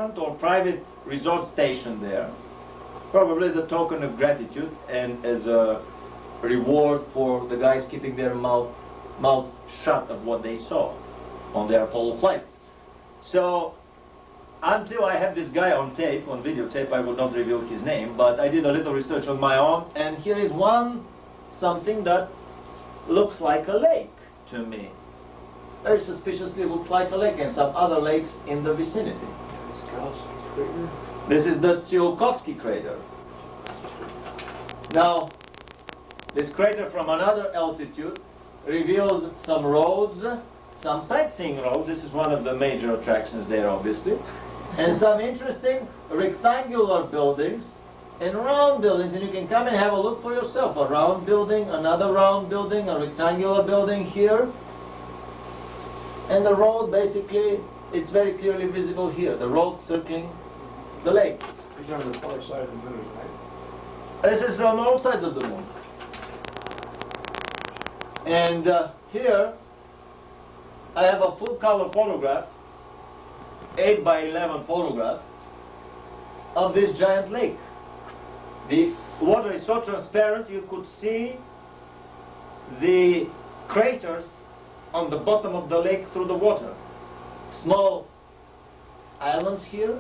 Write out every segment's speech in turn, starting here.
government or private resort station there, probably as a token of gratitude and as a reward for the guys keeping their mouths shut of what they saw on their Apollo flights. So until I have this guy on tape, on videotape, I will not reveal his name, but I did a little research on my own, and here is something that looks like a lake to me. Very suspiciously looks like a lake, and some other lakes in the vicinity. This is the Tsiolkovsky crater. Now, this crater from another altitude reveals some roads, some sightseeing roads. This is one of the major attractions there, obviously. And some interesting rectangular buildings and round buildings, and you can come and have a look for yourself. A round building, another round building, a rectangular building here. And the road, basically, it's very clearly visible here, the road circling the lake. These are on the far side of the moon, right? This is on all sides of the moon. And here, I have a full-color photograph, 8 by 11 photograph, of this giant lake. The water is so transparent you could see the craters on the bottom of the lake through the water. Small islands here,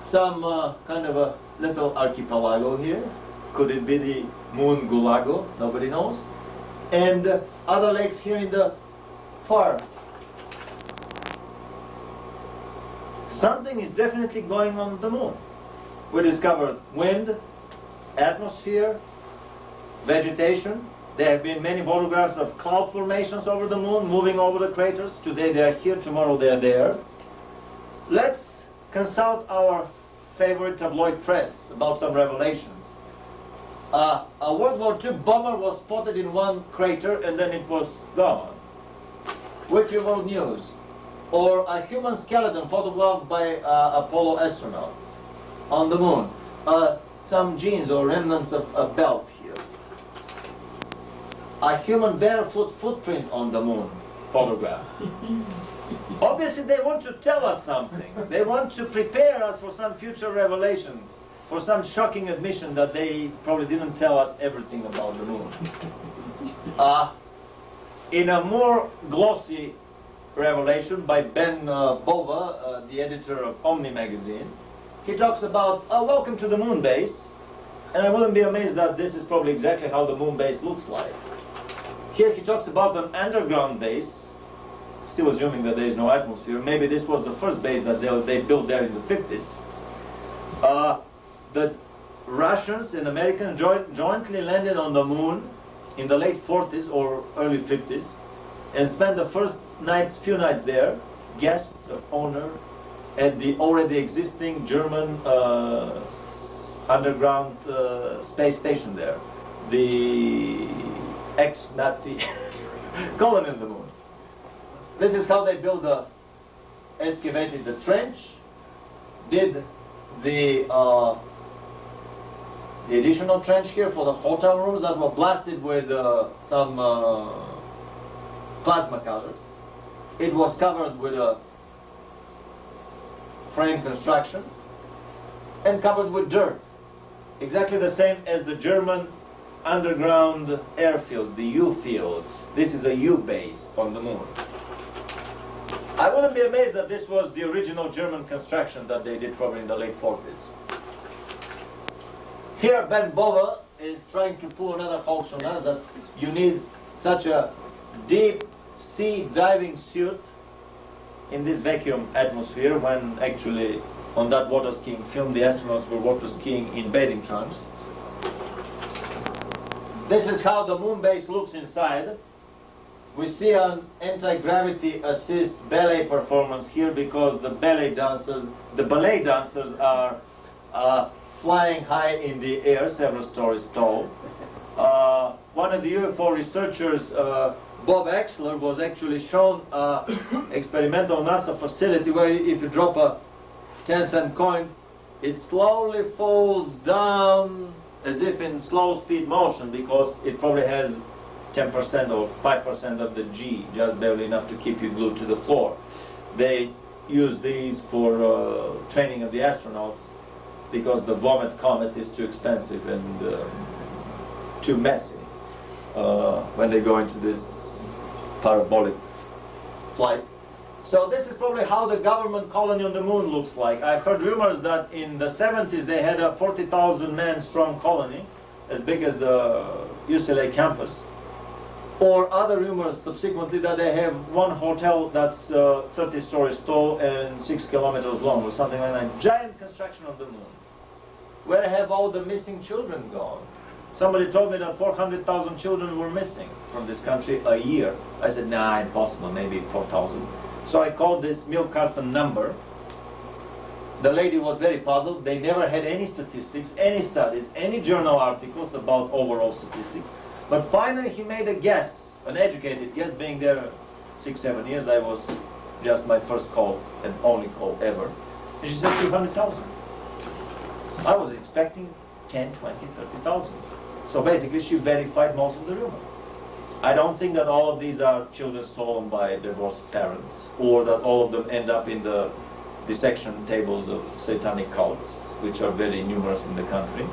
some kind of a little archipelago here. Could it be the moon Gulago? Nobody knows. And other lakes here in the far. Something is definitely going on the moon. We discovered wind, atmosphere, vegetation. There have been many photographs of cloud formations over the moon, moving over the craters. Today they are here, tomorrow they are there. Let's consult our favorite tabloid press about some revelations. A World War II bomber was spotted in one crater and then it was gone. Weekly World News. Or a human skeleton photographed by Apollo astronauts on the moon. Some jeans or remnants of a belt here. A human barefoot footprint on the moon photograph. Obviously they want to tell us something. They want to prepare us for some future revelations, for some shocking admission that they probably didn't tell us everything about the moon. In a more glossy revelation by Ben Bova, the editor of Omni magazine, he talks about welcome to the moon base, and I wouldn't be amazed that this is probably exactly how the moon base looks like. Here he talks about an underground base, still assuming that there is no atmosphere. Maybe this was the first base that they built there in the 50s. The Russians and Americans jointly landed on the moon in the late 40s or early 50s and spent the first few nights there, guests of honor at the already existing German underground space station there, the ex-Nazi colony on the moon. This is how they excavated the trench, did the additional trench here for the hotel rooms that were blasted with some plasma cutters. It was covered with a frame construction and covered with dirt. Exactly the same as the German underground airfield, the U fields. This is a U base on the moon. I wouldn't be amazed that this was the original German construction that they did probably in the late 40s. Here Ben Bova is trying to pull another hoax on us that you need such a deep sea diving suit in this vacuum atmosphere when actually on that water skiing film the astronauts were water skiing in bathing trunks. This is how the moon base looks inside. We see an anti-gravity assist ballet performance here because the ballet dancers are flying high in the air, several stories tall. One of the UFO researchers, Bob Exler, was actually shown an experimental NASA facility where if you drop a 10-cent coin, it slowly falls down as if in slow speed motion because it probably has 10% or 5% of the G, just barely enough to keep you glued to the floor. They use these for training of the astronauts because the Vomit Comet is too expensive and too messy when they go into this parabolic flight. So this is probably how the government colony on the moon looks like. I've heard rumors that in the 70s they had a 40,000 man strong colony, as big as the UCLA campus. Or other rumors subsequently that they have one hotel that's 30 stories tall and 6 kilometers long, or something like that. Giant construction on the moon. Where have all the missing children gone? Somebody told me that 400,000 children were missing from this country a year. I said, nah, impossible, maybe 4,000. So I called this milk carton number. The lady was very puzzled. They never had any statistics, any studies, any journal articles about overall statistics. But finally he made a guess, an educated guess, being there 6-7 years. I was just my first call and only call ever. And she said 200,000. I was expecting 10, 20, 30,000. So basically she verified most of the rumors. I don't think that all of these are children stolen by divorced parents, or that all of them end up in the dissection tables of satanic cults, which are very numerous in the country.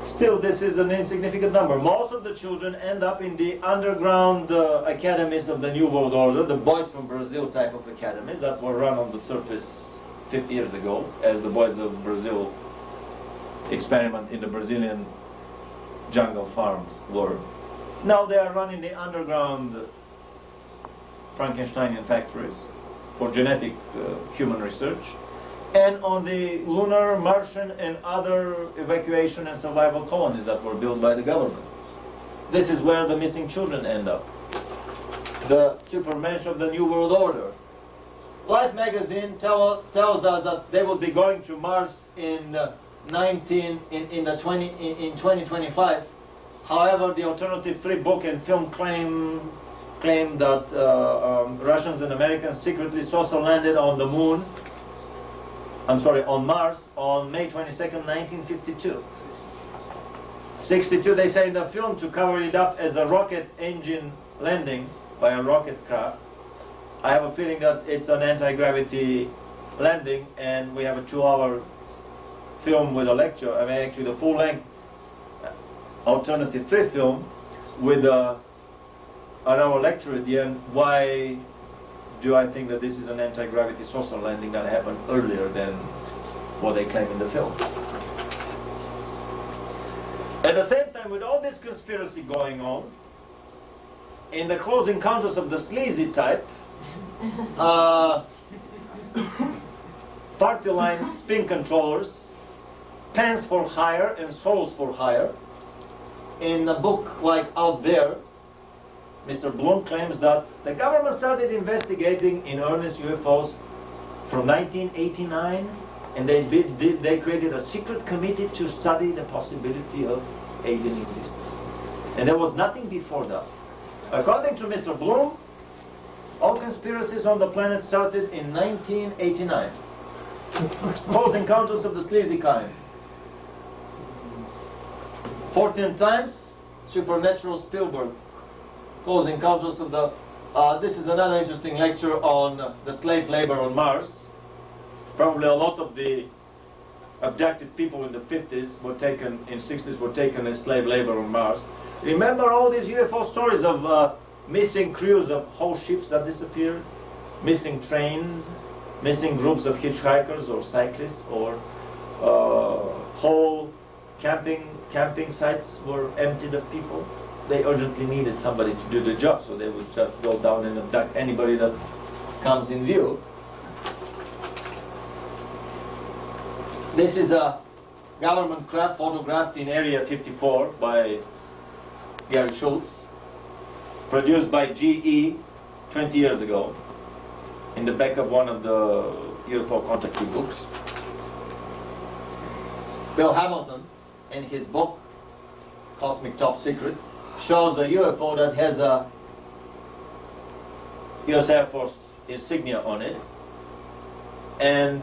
Still, this is an insignificant number. Most of the children end up in the underground academies of the New World Order, the Boys from Brazil type of academies that were run on the surface 50 years ago, as the Boys of Brazil experiment in the Brazilian jungle farms were. Now they are running the underground Frankensteinian factories for genetic human research, and on the lunar, Martian, and other evacuation and survival colonies that were built by the government. This is where the missing children end up. The supermensch of the New World Order. Life magazine tells us that they will be going to Mars in 2025. However, the Alternative 3 book and film claim that Russians and Americans secretly social landed on the moon. On Mars on May 22nd, 1952. 62, they say in the film, to cover it up as a rocket engine landing by a rocket craft. I have a feeling that it's an anti-gravity landing, and we have a 2-hour film with a lecture. I mean, actually the full-length Alternative 3 film with an hour lecture at the end. Why do I think that this is an anti-gravity social landing that happened earlier than what they claim in the film? At the same time, with all this conspiracy going on, in the Close Encounters of the Sleazy type, party line spin controllers, pants for hire and souls for hire, in a book like Out There, Mr. Bloom claims that the government started investigating in earnest UFOs from 1989, and they created a secret committee to study the possibility of alien existence. And there was nothing before that. According to Mr. Bloom, all conspiracies on the planet started in 1989. Close Encounters of the Sleazy kind. 14 times, Supernatural Spielberg. Close Encounters of the... this is another interesting lecture on the slave labor on Mars. Probably a lot of the abducted people in the 50s were taken, in 60s were taken as slave labor on Mars. Remember all these UFO stories of missing crews of whole ships that disappeared? Missing trains, missing groups of hitchhikers or cyclists, or whole camping sites were emptied of people. They urgently needed somebody to do the job, so they would just go down and abduct anybody that comes in view. This is a government craft photographed in Area 54 by Gary Schultz, produced by GE 20 years ago, in the back of one of the UFO contactee books. Bill Hamilton, in his book, Cosmic Top Secret, shows a UFO that has a US Air Force insignia on it, and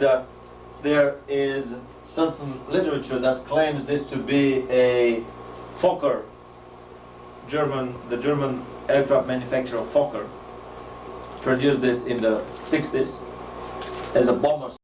there is certain literature that claims this to be a Fokker, the German aircraft manufacturer Fokker produced this in the 60s. as a bomber.